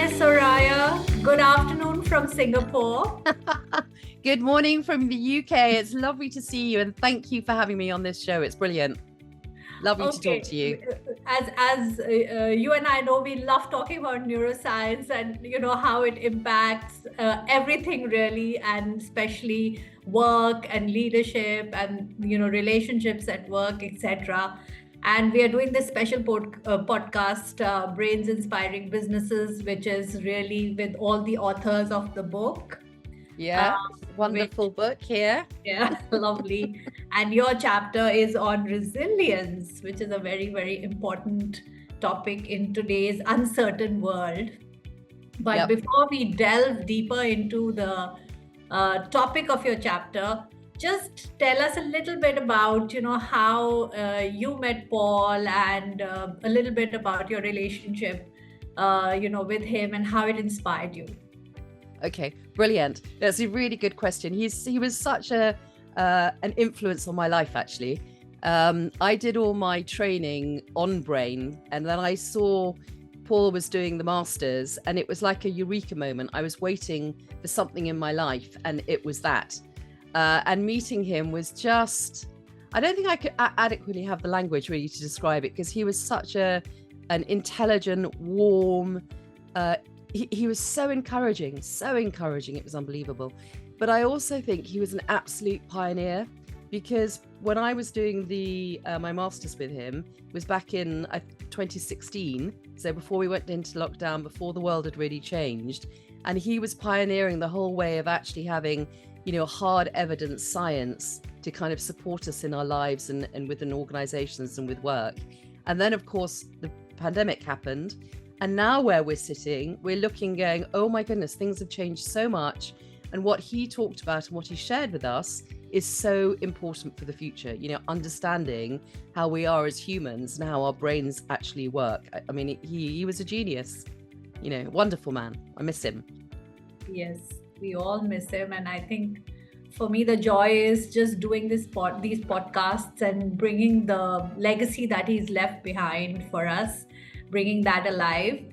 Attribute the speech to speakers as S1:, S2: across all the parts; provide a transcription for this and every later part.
S1: Hi, Soraya. Good afternoon from Singapore.
S2: Good morning from the UK. It's lovely to see you, and thank you for having me on this show. It's brilliant. Lovely to talk to you.
S1: As you and I know, we love talking about neuroscience and how it impacts everything really, and especially work and leadership and relationships at work, etc. And we are doing this special podcast, Brains Inspiring Businesses, which is really with all the authors of the book.
S2: Yeah, wonderful book here.
S1: Yeah, lovely. And your chapter is on resilience, which is a very, very important topic in today's uncertain world. But before we delve deeper into the topic of your chapter, just tell us a little bit about, how you met Paul, and a little bit about your relationship, with him, and how it inspired you.
S2: Okay, brilliant. That's a really good question. He was such an influence on my life, actually. I did all my training on brain, and then I saw Paul was doing the masters, and it was like a eureka moment. I was waiting for something in my life, and it was that. And meeting him was just, I don't think I could adequately have the language really to describe it, because he was such an intelligent, warm, he was so encouraging. It was unbelievable. But I also think he was an absolute pioneer, because when I was doing my master's with him, it was back in 2016. So before we went into lockdown, before the world had really changed. And he was pioneering the whole way of actually having, hard evidence science to kind of support us in our lives and within organizations and with work. And then, of course, the pandemic happened. And now where we're sitting, we're looking going, oh my goodness, things have changed so much. And what he talked about and what he shared with us is so important for the future, understanding how we are as humans and how our brains actually work. I mean, he was a genius, wonderful man. I miss him.
S1: Yes, we all miss him. And I think for me, the joy is just doing these podcasts and bringing the legacy that he's left behind for us, bringing that alive.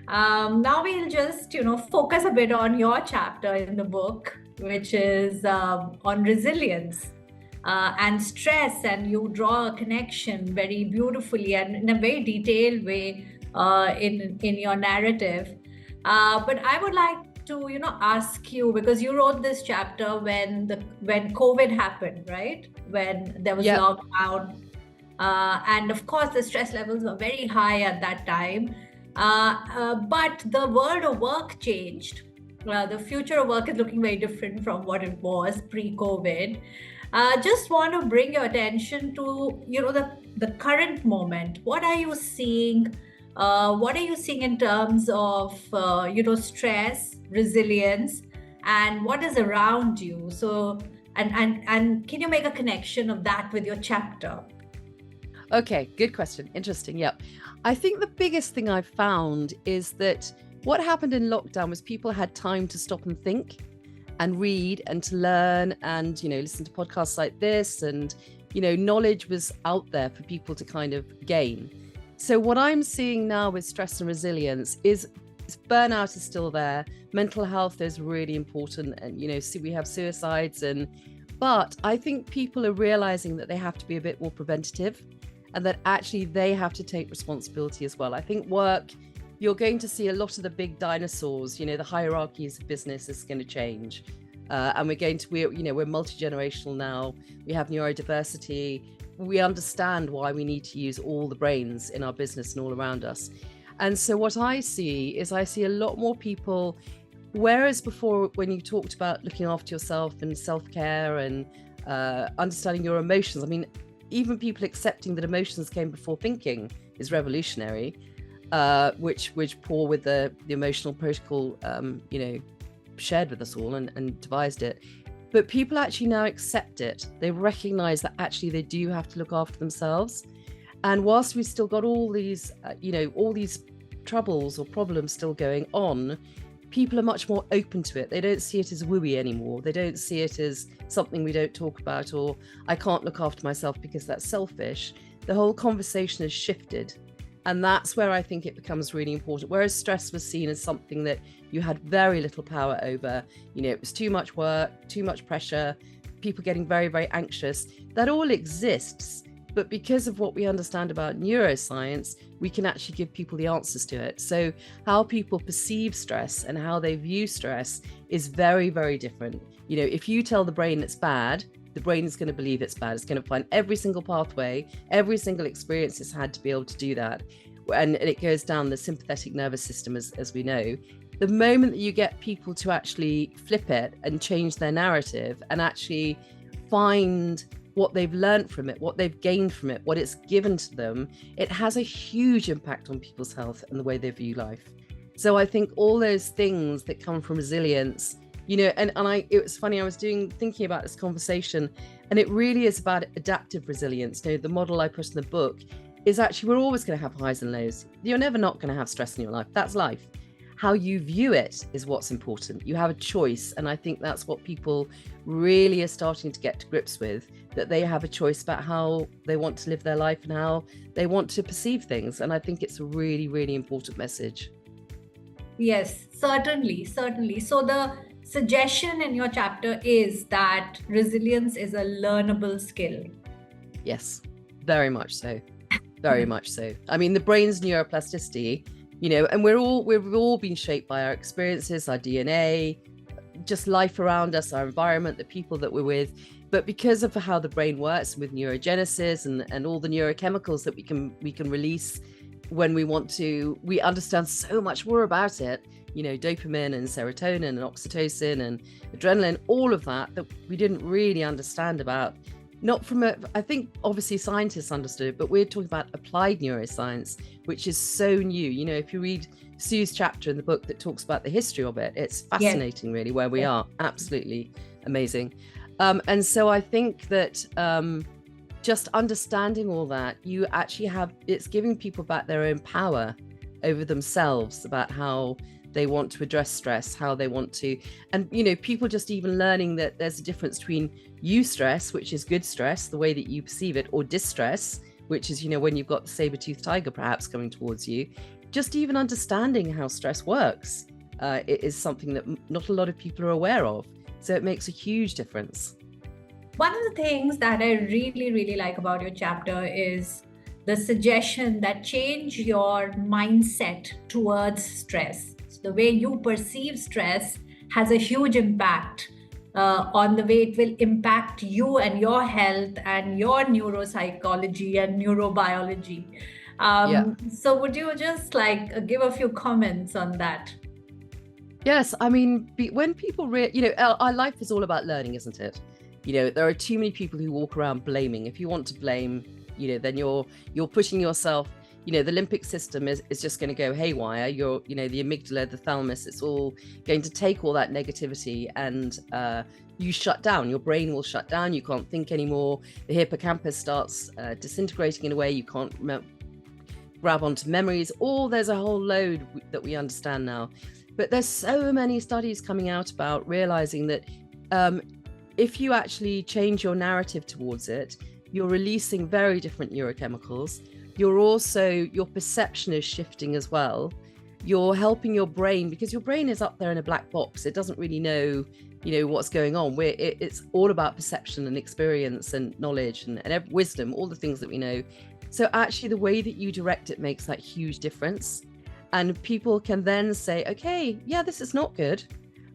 S1: Now we'll just, focus a bit on your chapter in the book, which is on resilience and stress. And you draw a connection very beautifully and in a very detailed way in your narrative. But I would like to, ask you, because you wrote this chapter when COVID happened, right? When there was lockdown. And of course, the stress levels were very high at that time. But the world of work changed. The future of work is looking very different from what it was pre-COVID. Just want to bring your attention to, the current moment. What are you seeing? What are you seeing in terms of, stress, resilience, and what is around you? So, and can you make a connection of that with your chapter?
S2: Okay, good question. Interesting. Yeah. I think the biggest thing I've found is that what happened in lockdown was people had time to stop and think and read and to learn and, listen to podcasts like this. And, knowledge was out there for people to kind of gain. So what I'm seeing now with stress and resilience is burnout is still there. Mental health is really important. And, we have suicides. But I think people are realizing that they have to be a bit more preventative, and that actually they have to take responsibility as well. I think work, you're going to see a lot of the big dinosaurs, the hierarchies of business is going to change. And we're multi-generational now. We have neurodiversity. We understand why we need to use all the brains in our business and all around us. And so what I see a lot more people, whereas before when you talked about looking after yourself and self-care and understanding your emotions, I mean, even people accepting that emotions came before thinking is revolutionary, which Paul with the emotional protocol, shared with us all and devised it. But people actually now accept it. They recognize that actually they do have to look after themselves. And whilst we've still got all these, all these troubles or problems still going on, people are much more open to it. They don't see it as wooey anymore. They don't see it as something we don't talk about, or I can't look after myself because that's selfish. The whole conversation has shifted. And that's where I think it becomes really important. Whereas stress was seen as something that you had very little power over, it was too much work, too much pressure, people getting very, very anxious. That all exists. But because of what we understand about neuroscience, we can actually give people the answers to it. So how people perceive stress and how they view stress is very, very different. If you tell the brain it's bad, the brain is going to believe it's bad. It's going to find every single pathway, every single experience it's had to be able to do that. And it goes down the sympathetic nervous system, as we know. The moment that you get people to actually flip it and change their narrative and actually find what they've learned from it, what they've gained from it, what it's given to them, it has a huge impact on people's health and the way they view life. So I think all those things that come from resilience, it was funny, I was thinking about this conversation, and it really is about adaptive resilience. The model I put in the book is actually we're always going to have highs and lows. You're never not going to have stress in your life. That's life. How you view it is what's important. You have a choice. And I think that's what people really are starting to get to grips with, that they have a choice about how they want to live their life and how they want to perceive things. And I think it's a really, really important message.
S1: Yes, certainly. So the suggestion in your chapter is that resilience is a learnable skill.
S2: Yes, very much so. Very much so. I mean, the brain's neuroplasticity, and we've all been shaped by our experiences, our DNA, just life around us, our environment, the people that we're with. But because of how the brain works with neurogenesis and all the neurochemicals that we can release when we want to, we understand so much more about it, dopamine and serotonin and oxytocin and adrenaline, all of that we didn't really understand about. Not from I think obviously scientists understood it, but we're talking about applied neuroscience, which is so new. If you read Sue's chapter in the book that talks about the history of it, it's fascinating, really, where we are. Absolutely amazing. And so I think that just understanding all that, you actually it's giving people back their own power over themselves about how they want to address stress, how they want to, and people just even learning that there's a difference between eustress, which is good stress, the way that you perceive it, or distress, which is when you've got the saber-toothed tiger perhaps coming towards you. Just even understanding how stress works it is something that not a lot of people are aware of, so it makes a huge difference.
S1: One of the things that I really, really like about your chapter is the suggestion that change your mindset towards stress. The way you perceive stress has a huge impact on the way it will impact you and your health and your neuropsychology and neurobiology. So would you just give a few comments on that?
S2: Yes, I mean, when people our life is all about learning, isn't it? There are too many people who walk around blaming. If you want to blame, then you're pushing yourself. The limbic system is just going to go haywire. The amygdala, the thalamus, it's all going to take all that negativity and you shut down. Your brain will shut down. You can't think anymore. The hippocampus starts disintegrating in a way you can't grab onto memories. There's a whole load that we understand now. But there's so many studies coming out about realizing that if you actually change your narrative towards it, you're releasing very different neurochemicals. Your perception is shifting as well. You're helping your brain, because your brain is up there in a black box. It doesn't really know, what's going on. It's all about perception and experience and knowledge and wisdom, all the things that we know. So actually the way that you direct it makes that huge difference. And people can then say, okay, yeah, this is not good,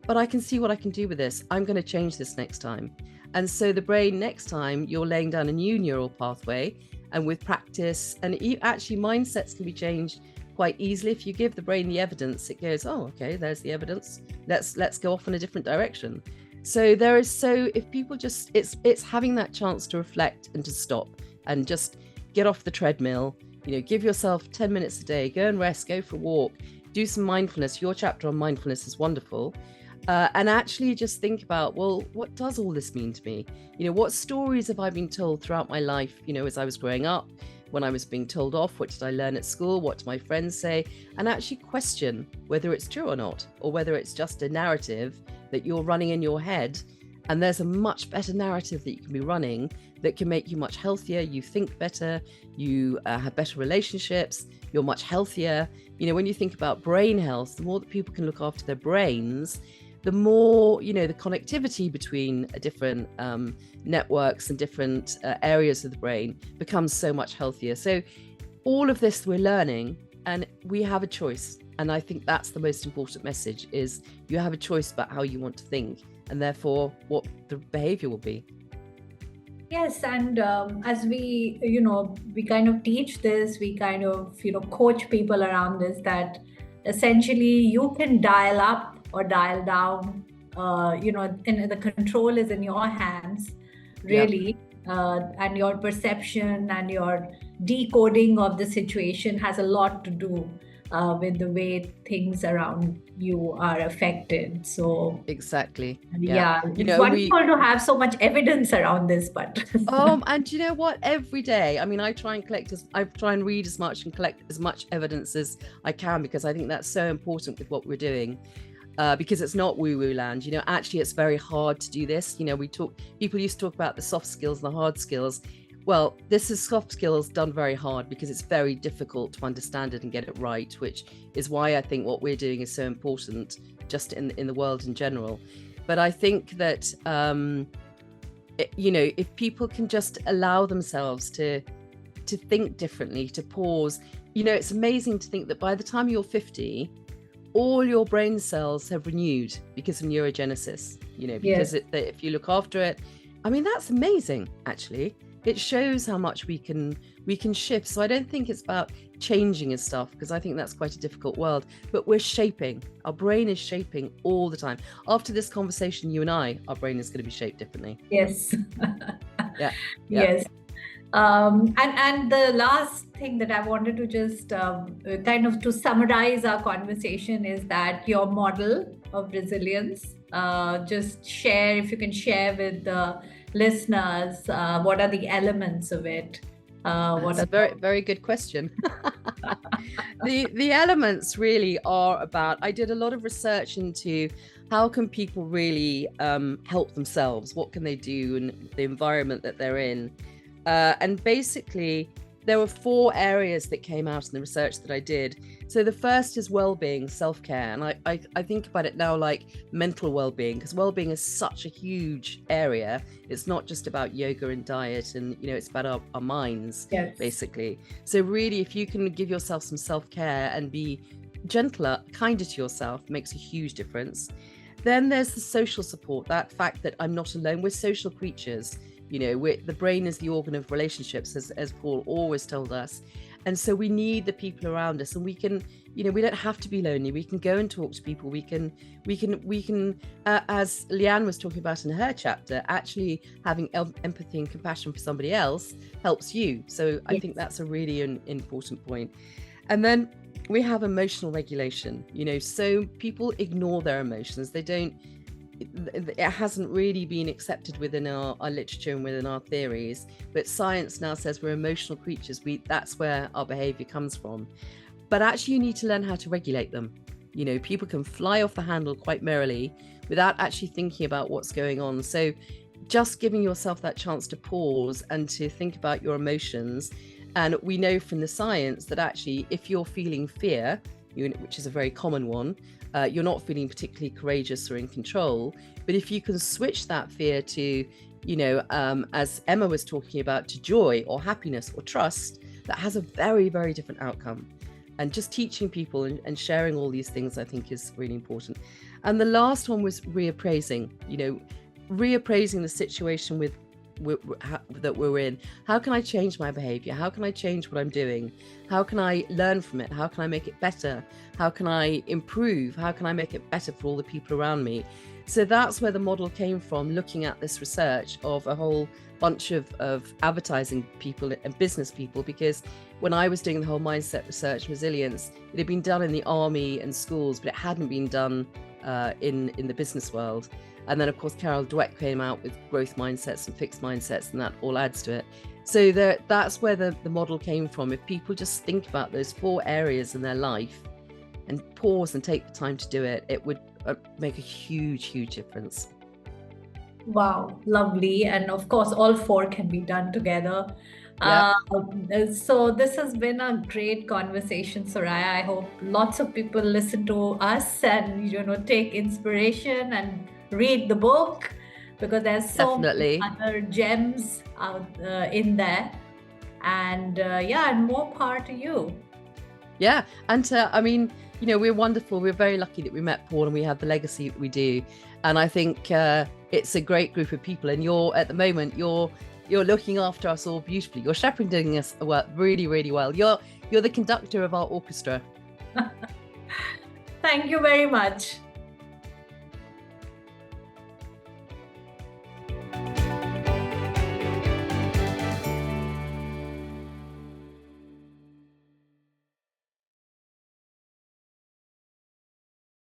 S2: but I can see what I can do with this. I'm going to change this next time. And so the brain, next time, you're laying down a new neural pathway. And with practice, and actually mindsets can be changed quite easily. If you give the brain the evidence, it goes, oh, okay, there's the evidence. Let's go off in a different direction. So if people just, it's having that chance to reflect and to stop and just get off the treadmill, give yourself 10 minutes a day, go and rest, go for a walk, do some mindfulness. Your chapter on mindfulness is wonderful. And actually just think about, well, what does all this mean to me? What stories have I been told throughout my life, as I was growing up, when I was being told off? What did I learn at school? What do my friends say? And actually question whether it's true or not, or whether it's just a narrative that you're running in your head. And there's a much better narrative that you can be running that can make you much healthier. You think better, you have better relationships, you're much healthier. You know, when you think about brain health, the more that people can look after their brains, the more, you know, the connectivity between different networks and different areas of the brain becomes so much healthier. So all of this we're learning, and we have a choice. And I think that's the most important message, is you have a choice about how you want to think, and therefore what the behavior will be.
S1: Yes, and as we, we kind of teach this, we kind of, coach people around this, that essentially you can dial up or dial down, and the control is in your hands,
S2: Yep.
S1: really. And your perception and your decoding of the situation has a lot to do with the way things around you are affected. So,
S2: Exactly.
S1: yeah,
S2: You
S1: it's
S2: know, we
S1: wonderful to have so much evidence around this, but
S2: and you know what, every day, I mean, I try and read as much and collect as much evidence as I can, because I think that's so important with what we're doing. Because it's not woo-woo land. You know, actually it's very hard to do this. You know, people used to talk about the soft skills and the hard skills. Well, this is soft skills done very hard, because it's very difficult to understand it and get it right, which is why I think what we're doing is so important just in the world in general. But I think that you know, if people can just allow themselves to think differently, to pause, you know, it's amazing to think that by the time you're 50, all your brain cells have renewed because of neurogenesis, you know, because
S1: yes.
S2: if you look after it, I mean, that's amazing, actually. It shows how much we can shift. So I don't think it's about changing and stuff, because I think that's quite a difficult world, but we're shaping. Our brain is shaping all the time. After this conversation, you and our brain is going to be shaped differently.
S1: Yes.
S2: Yeah.
S1: Yes. And the last thing that I wanted to just kind of to summarize our conversation is that your model of resilience, just share, if you can share with the listeners, what are the elements of it?
S2: That's a very, very good question. The elements really are about, I did a lot of research into how can people really help themselves, what can they do in the environment that they're in. And basically, there were 4 areas that came out in the research that I did. So the first is well-being, self-care. And I think about it now like mental well-being, because well-being is such a huge area. It's not just about yoga and diet, and, you know, it's about our minds,
S1: Yes.
S2: basically. So really, if you can give yourself some self-care and be gentler, kinder to yourself, makes a huge difference. Then there's the social support, that fact that I'm not alone. We're social creatures. You know, the brain is the organ of relationships, as Paul always told us. And so we need the people around us, and we can, you know, we don't have to be lonely. We can go and talk to people. We can, as Leanne was talking about in her chapter, actually having empathy and compassion for somebody else helps you. So I think that's a really important point. And then we have emotional regulation, you know, so people ignore their emotions. It hasn't really been accepted within our literature and within our theories, but science now says we're emotional creatures. That's where our behavior comes from. But actually, you need to learn how to regulate them. You know, people can fly off the handle quite merrily without actually thinking about what's going on. So just giving yourself that chance to pause and to think about your emotions. And we know from the science that actually, if you're feeling fear, which is a very common one, you're not feeling particularly courageous or in control. But if you can switch that fear to, you know, as Emma was talking about, to joy or happiness or trust, that has a very, very different outcome. And just teaching people and sharing all these things, I think, is really important. And the last one was reappraising, you know, reappraising the situation that we're in. How can I change my behavior? How can I change what I'm doing? How can I learn from it? How can I make it better? How can I improve? How can I make it better for all the people around me? So that's where the model came from, looking at this research of a whole bunch of advertising people and business people, because when I was doing the whole mindset research and resilience, it had been done in the army and schools, but it hadn't been done in the business world. And then, of course, Carol Dweck came out with growth mindsets and fixed mindsets, and that all adds to it. So that's where the model came from. If people just think about those 4 areas in their life and pause and take the time to do it, it would make a huge, huge difference.
S1: Wow, lovely. And of course, all four can be done together.
S2: Yep.
S1: So this has been a great conversation, Soraya. I hope lots of people listen to us and take inspiration and read the book, because there's so many
S2: Definitely.
S1: other gems out in there. And yeah, and more power to you.
S2: Yeah. And I mean, we're wonderful. We're very lucky that we met Paul and we have the legacy that we do. And I think it's a great group of people. And at the moment, you're looking after us all beautifully. You're shepherding us really, really well. You're the conductor of our orchestra.
S1: Thank you very much.